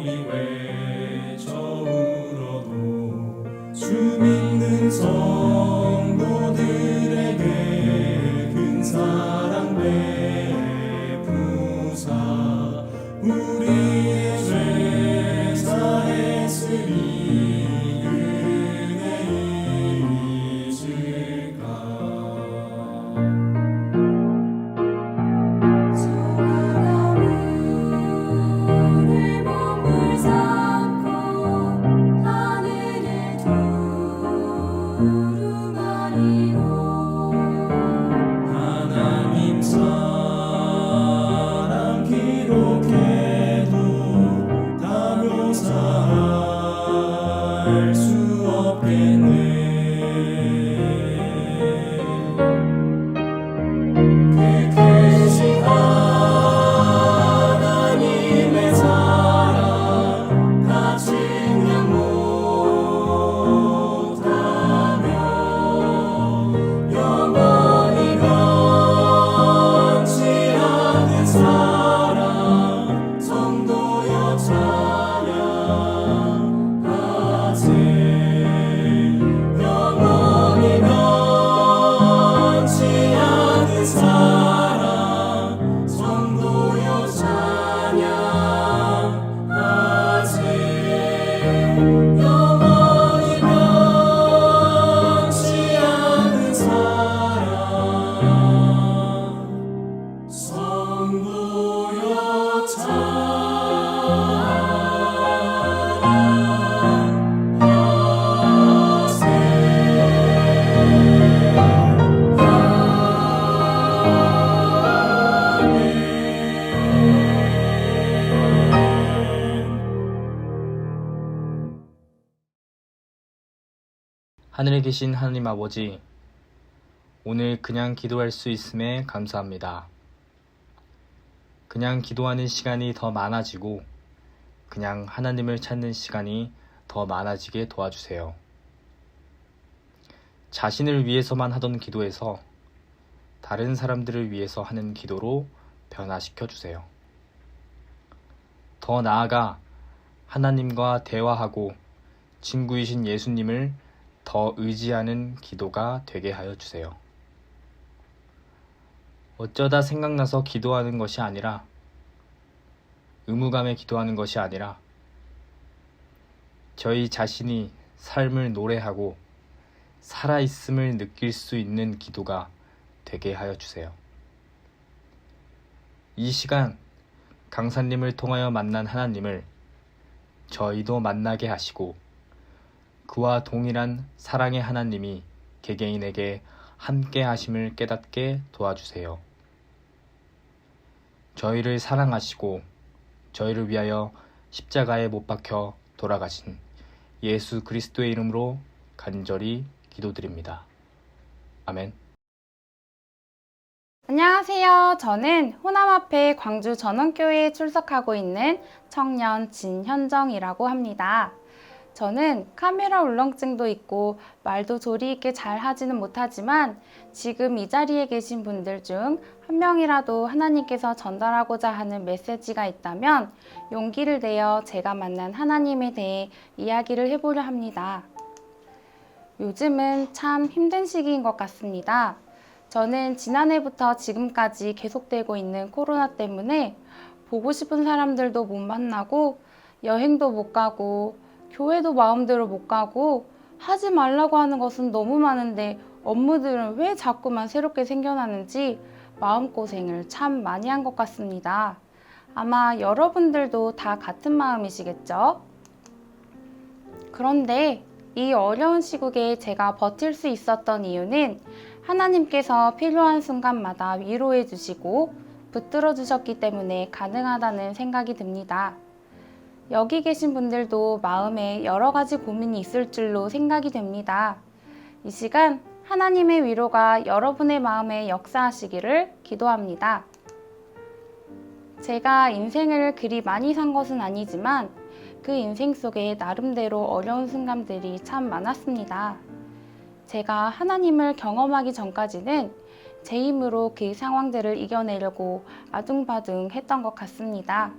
소리 외쳐 울어도 주 믿는 성도들에게 큰 사랑 베푸사 우리의 죄 사했으니 은혜 있을까. 하나님 사랑 기록해도 다 묘사할 수 없겠네. 그 크신 하나님의 사랑 다 증명 못하며 영원히 변치 않는 사랑 성도여 찬양하세. 영원히 변치 않는 사랑 성도여 찬양하세. 영원히 변치 않는 사랑 성도여 하늘에 계신 하나님 아버지, 오늘 그냥 기도할 수 있음에 감사합니다. 그냥 기도하는 시간이 더 많아지고 그냥 하나님을 찾는 시간이 더 많아지게 도와주세요. 자신을 위해서만 하던 기도에서 다른 사람들을 위해서 하는 기도로 변화시켜 주세요. 더 나아가 하나님과 대화하고 친구이신 예수님을 더 의지하는 기도가 되게 하여 주세요. 어쩌다 생각나서 기도하는 것이 아니라, 의무감에 기도하는 것이 아니라, 저희 자신이 삶을 노래하고 살아있음을 느낄 수 있는 기도가 되게 하여 주세요. 이 시간 강사님을 통하여 만난 하나님을 저희도 만나게 하시고 그와 동일한 사랑의 하나님이 개개인에게 함께 하심을 깨닫게 도와주세요. 저희를 사랑하시고 저희를 위하여 십자가에 못 박혀 돌아가신 예수 그리스도의 이름으로 간절히 기도드립니다. 아멘. 안녕하세요. 저는 호남앞에 광주 전원교회에 출석하고 있는 청년 진현정이라고 합니다. 저는 카메라 울렁증도 있고 말도 조리 있게 잘 하지는 못하지만 지금 이 자리에 계신 분들 중 한 명이라도 하나님께서 전달하고자 하는 메시지가 있다면 용기를 내어 제가 만난 하나님에 대해 이야기를 해보려 합니다. 요즘은 참 힘든 시기인 것 같습니다. 저는 지난해부터 지금까지 계속되고 있는 코로나 때문에 보고 싶은 사람들도 못 만나고 여행도 못 가고 교회도 마음대로 못 가고 하지 말라고 하는 것은 너무 많은데 업무들은 왜 자꾸만 새롭게 생겨나는지 마음고생을 참 많이 한 것 같습니다. 아마 여러분들도 다 같은 마음이시겠죠? 그런데 이 어려운 시국에 제가 버틸 수 있었던 이유는 하나님께서 필요한 순간마다 위로해 주시고 붙들어 주셨기 때문에 가능하다는 생각이 듭니다. 여기 계신 분들도 마음에 여러 가지 고민이 있을 줄로 생각이 됩니다. 이 시간 하나님의 위로가 여러분의 마음에 역사하시기를 기도합니다. 제가 인생을 그리 많이 산 것은 아니지만 그 인생 속에 나름대로 어려운 순간들이 참 많았습니다. 제가 하나님을 경험하기 전까지는 제 힘으로 그 상황들을 이겨내려고 아둥바둥 했던 것 같습니다.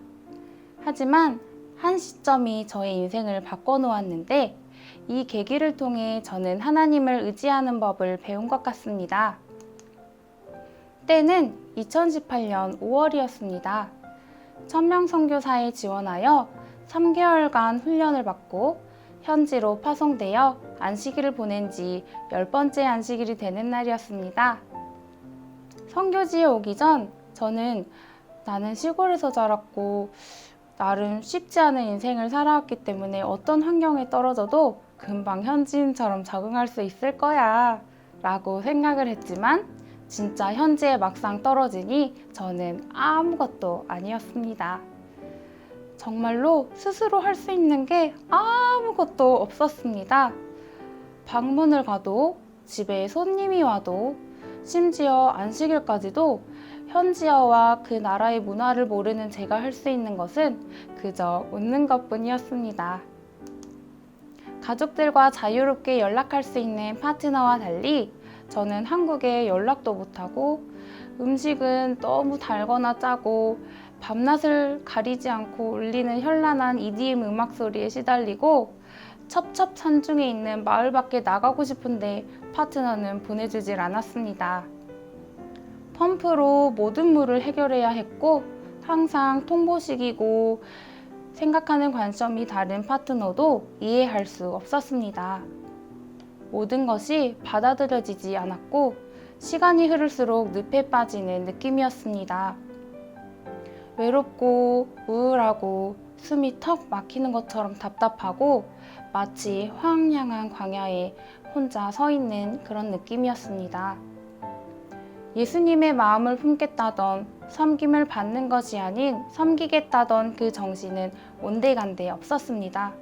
하지만 한 시점이 저의 인생을 바꿔놓았는데 이 계기를 통해 저는 하나님을 의지하는 법을 배운 것 같습니다. 때는 2018년 5월이었습니다. 천명 선교사에 지원하여 3개월간 훈련을 받고 현지로 파송되어 안식일을 보낸 지 10번째 안식일이 되는 날이었습니다. 선교지에 오기 전 저는 나는 시골에서 자랐고 나름 쉽지 않은 인생을 살아왔기 때문에 어떤 환경에 떨어져도 금방 현지인처럼 적응할 수 있을 거야 라고 생각을 했지만 진짜 현지에 막상 떨어지니 저는 아무것도 아니었습니다. 정말로 스스로 할 수 있는 게 아무것도 없었습니다. 방문을 가도 집에 손님이 와도 심지어 안식일까지도 현지어와 그 나라의 문화를 모르는 제가 할 수 있는 것은 그저 웃는 것뿐이었습니다. 가족들과 자유롭게 연락할 수 있는 파트너와 달리 저는 한국에 연락도 못하고 음식은 너무 달거나 짜고 밤낮을 가리지 않고 울리는 현란한 EDM 음악 소리에 시달리고 첩첩산중에 있는 마을 밖에 나가고 싶은데 파트너는 보내주질 않았습니다. 펌프로 모든 물을 해결해야 했고 항상 통보식이고 생각하는 관점이 다른 파트너도 이해할 수 없었습니다. 모든 것이 받아들여지지 않았고 시간이 흐를수록 늪에 빠지는 느낌이었습니다. 외롭고 우울하고 숨이 턱 막히는 것처럼 답답하고 마치 황량한 광야에 혼자 서 있는 그런 느낌이었습니다. 예수님의 마음을 품겠다던 섬김을 받는 것이 아닌 섬기겠다던 그 정신은 온데간데 없었습니다.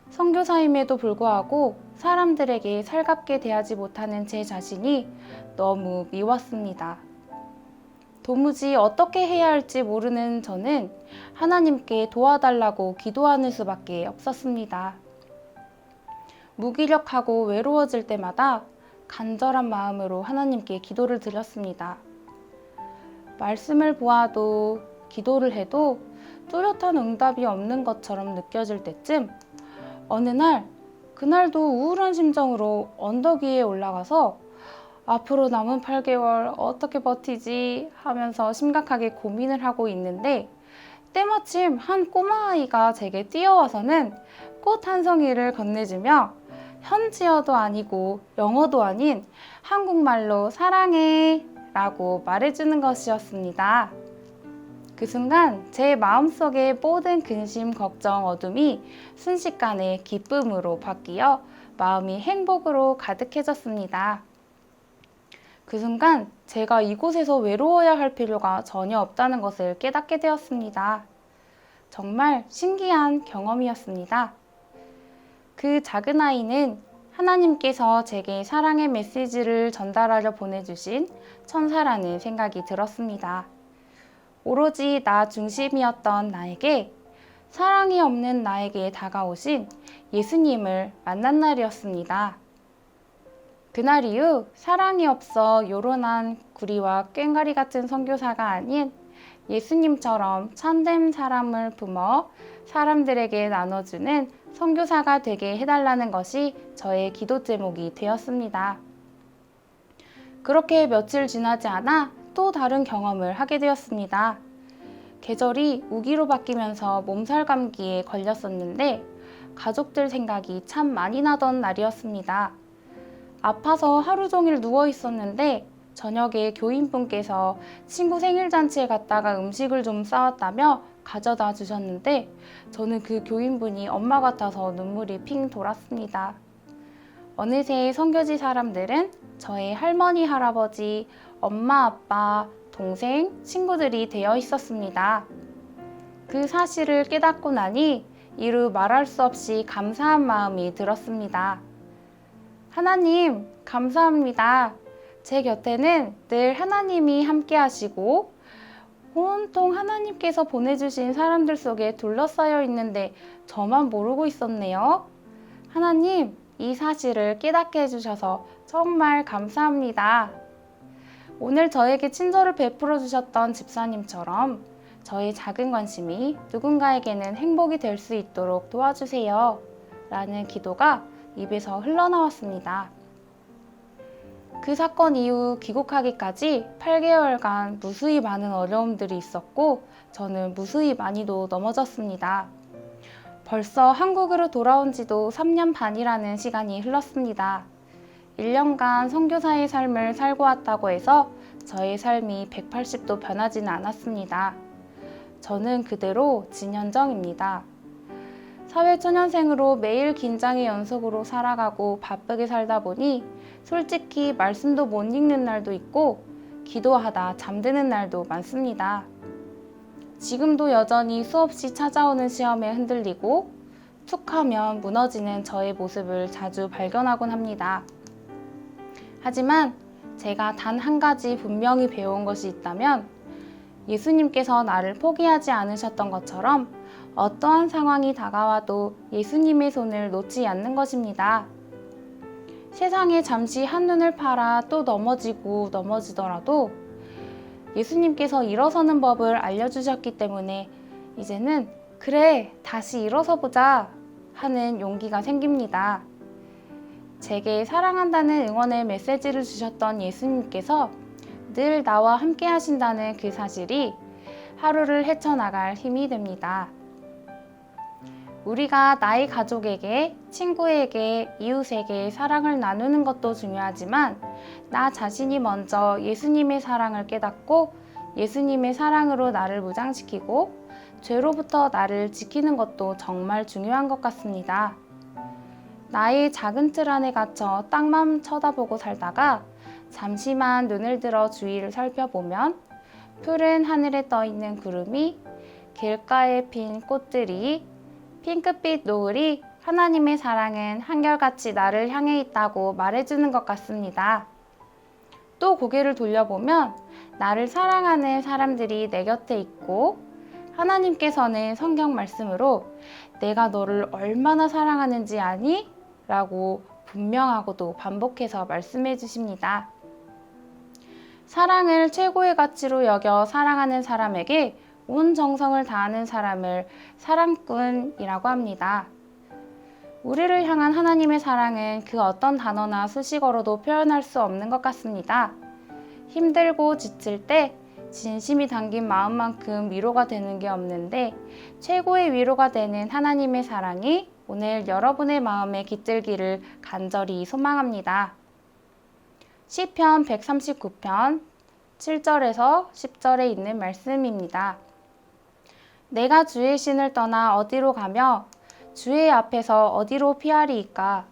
선교사임에도 불구하고 사람들에게 살갑게 대하지 못하는 제 자신이 너무 미웠습니다. 도무지 어떻게 해야 할지 모르는 저는 하나님께 도와달라고 기도하는 수밖에 없었습니다. 무기력하고 외로워질 때마다 간절한 마음으로 하나님께 기도를 드렸습니다. 말씀을 보아도 기도를 해도 뚜렷한 응답이 없는 것처럼 느껴질 때쯤 어느 날 그날도 우울한 심정으로 언덕 위에 올라가서 앞으로 남은 8개월 어떻게 버티지 하면서 심각하게 고민을 하고 있는데 때마침 한 꼬마아이가 제게 뛰어와서는 꽃 한 송이를 건네주며 현지어도 아니고 영어도 아닌 한국말로 사랑해 라고 말해주는 것이었습니다. 그 순간 제 마음속의 모든 근심, 걱정, 어둠이 순식간에 기쁨으로 바뀌어 마음이 행복으로 가득해졌습니다. 그 순간 제가 이곳에서 외로워야 할 필요가 전혀 없다는 것을 깨닫게 되었습니다. 정말 신기한 경험이었습니다. 그 작은 아이는 하나님께서 제게 사랑의 메시지를 전달하려 보내주신 천사라는 생각이 들었습니다. 오로지 나 중심이었던 나에게 사랑이 없는 나에게 다가오신 예수님을 만난 날이었습니다. 그날 이후 사랑이 없어 요란한 구리와 꽹과리 같은 선교사가 아닌 예수님처럼 참된 사람을 품어 사람들에게 나눠주는 선교사가 되게 해달라는 것이 저의 기도 제목이 되었습니다. 그렇게 며칠 지나지 않아 또 다른 경험을 하게 되었습니다. 계절이 우기로 바뀌면서 몸살 감기에 걸렸었는데 가족들 생각이 참 많이 나던 날이었습니다. 아파서 하루 종일 누워 있었는데 저녁에 교인분께서 친구 생일잔치에 갔다가 음식을 좀 싸왔다며 가져다 주셨는데 저는 그 교인분이 엄마 같아서 눈물이 핑 돌았습니다. 어느새 선교지 사람들은 저의 할머니, 할아버지, 엄마, 아빠, 동생, 친구들이 되어 있었습니다. 그 사실을 깨닫고 나니 이루 말할 수 없이 감사한 마음이 들었습니다. 하나님, 감사합니다. 제 곁에는 늘 하나님이 함께 하시고 온통 하나님께서 보내주신 사람들 속에 둘러싸여 있는데 저만 모르고 있었네요. 하나님, 이 사실을 깨닫게 해주셔서 정말 감사합니다. 오늘 저에게 친절을 베풀어 주셨던 집사님처럼 저의 작은 관심이 누군가에게는 행복이 될 수 있도록 도와주세요. 라는 기도가 입에서 흘러나왔습니다. 그 사건 이후 귀국하기까지 8개월간 무수히 많은 어려움들이 있었고 저는 무수히 많이도 넘어졌습니다. 벌써 한국으로 돌아온 지도 3년 반이라는 시간이 흘렀습니다. 1년간 선교사의 삶을 살고 왔다고 해서 저의 삶이 180도 변하지는 않았습니다. 저는 그대로 진현정입니다. 사회초년생으로 매일 긴장의 연속으로 살아가고 바쁘게 살다 보니 솔직히 말씀도 못 읽는 날도 있고 기도하다 잠드는 날도 많습니다. 지금도 여전히 수없이 찾아오는 시험에 흔들리고 툭 하면 무너지는 저의 모습을 자주 발견하곤 합니다. 하지만 제가 단 한 가지 분명히 배운 것이 있다면 예수님께서 나를 포기하지 않으셨던 것처럼 어떠한 상황이 다가와도 예수님의 손을 놓지 않는 것입니다. 세상에 잠시 한눈을 팔아 또 넘어지더라도 예수님께서 일어서는 법을 알려주셨기 때문에 이제는 그래, 다시 일어서 보자 하는 용기가 생깁니다. 제게 사랑한다는 응원의 메시지를 주셨던 예수님께서 늘 나와 함께 하신다는 그 사실이 하루를 헤쳐나갈 힘이 됩니다. 우리가 나의 가족에게, 친구에게, 이웃에게 사랑을 나누는 것도 중요하지만 나 자신이 먼저 예수님의 사랑을 깨닫고 예수님의 사랑으로 나를 무장시키고 죄로부터 나를 지키는 것도 정말 중요한 것 같습니다. 나의 작은 틀 안에 갇혀 땅만 쳐다보고 살다가 잠시만 눈을 들어 주위를 살펴보면 푸른 하늘에 떠있는 구름이, 길가에 핀 꽃들이, 핑크빛 노을이 하나님의 사랑은 한결같이 나를 향해 있다고 말해주는 것 같습니다. 또 고개를 돌려보면 나를 사랑하는 사람들이 내 곁에 있고 하나님께서는 성경 말씀으로 내가 너를 얼마나 사랑하는지 아니? 라고 분명하고도 반복해서 말씀해 주십니다. 사랑을 최고의 가치로 여겨 사랑하는 사람에게 온 정성을 다하는 사람을 사랑꾼이라고 합니다. 우리를 향한 하나님의 사랑은 그 어떤 단어나 수식어로도 표현할 수 없는 것 같습니다. 힘들고 지칠 때 진심이 담긴 마음만큼 위로가 되는 게 없는데 최고의 위로가 되는 하나님의 사랑이 오늘 여러분의 마음에 깃들기를 간절히 소망합니다. 시편 139편 7절에서 10절에 있는 말씀입니다. 내가 주의 신을 떠나 어디로 가며 주의 앞에서 어디로 피하리이까?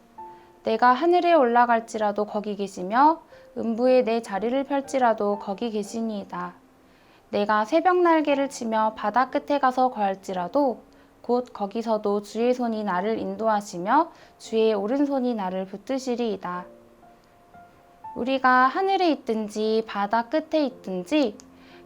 내가 하늘에 올라갈지라도 거기 계시며 음부에 내 자리를 펼지라도 거기 계시니이다. 내가 새벽 날개를 치며 바다 끝에 가서 거할지라도 곧 거기서도 주의 손이 나를 인도하시며 주의 오른손이 나를 붙드시리이다. 우리가 하늘에 있든지 바다 끝에 있든지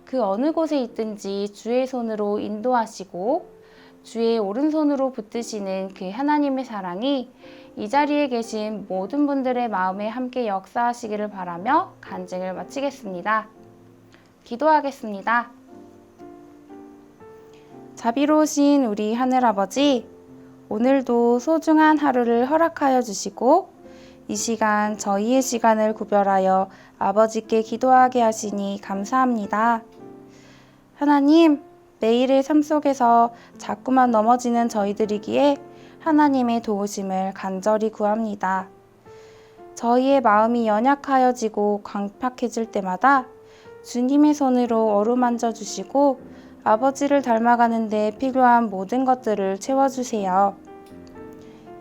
그 어느 곳에 있든지 주의 손으로 인도하시고 주의 오른손으로 붙드시는 그 하나님의 사랑이 이 자리에 계신 모든 분들의 마음에 함께 역사하시기를 바라며 간증을 마치겠습니다. 기도하겠습니다. 자비로우신 우리 하늘아버지, 오늘도 소중한 하루를 허락하여 주시고 이 시간 저희의 시간을 구별하여 아버지께 기도하게 하시니 감사합니다. 하나님, 매일의 삶 속에서 자꾸만 넘어지는 저희들이기에 하나님의 도우심을 간절히 구합니다. 저희의 마음이 연약하여지고 광팍해질 때마다 주님의 손으로 어루만져 주시고 아버지를 닮아가는 데 필요한 모든 것들을 채워주세요.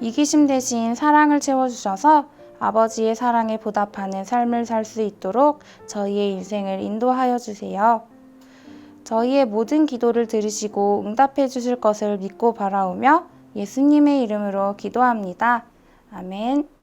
이기심 대신 사랑을 채워주셔서 아버지의 사랑에 보답하는 삶을 살 수 있도록 저희의 인생을 인도하여 주세요. 저희의 모든 기도를 들으시고 응답해 주실 것을 믿고 바라오며 예수님의 이름으로 기도합니다. 아멘.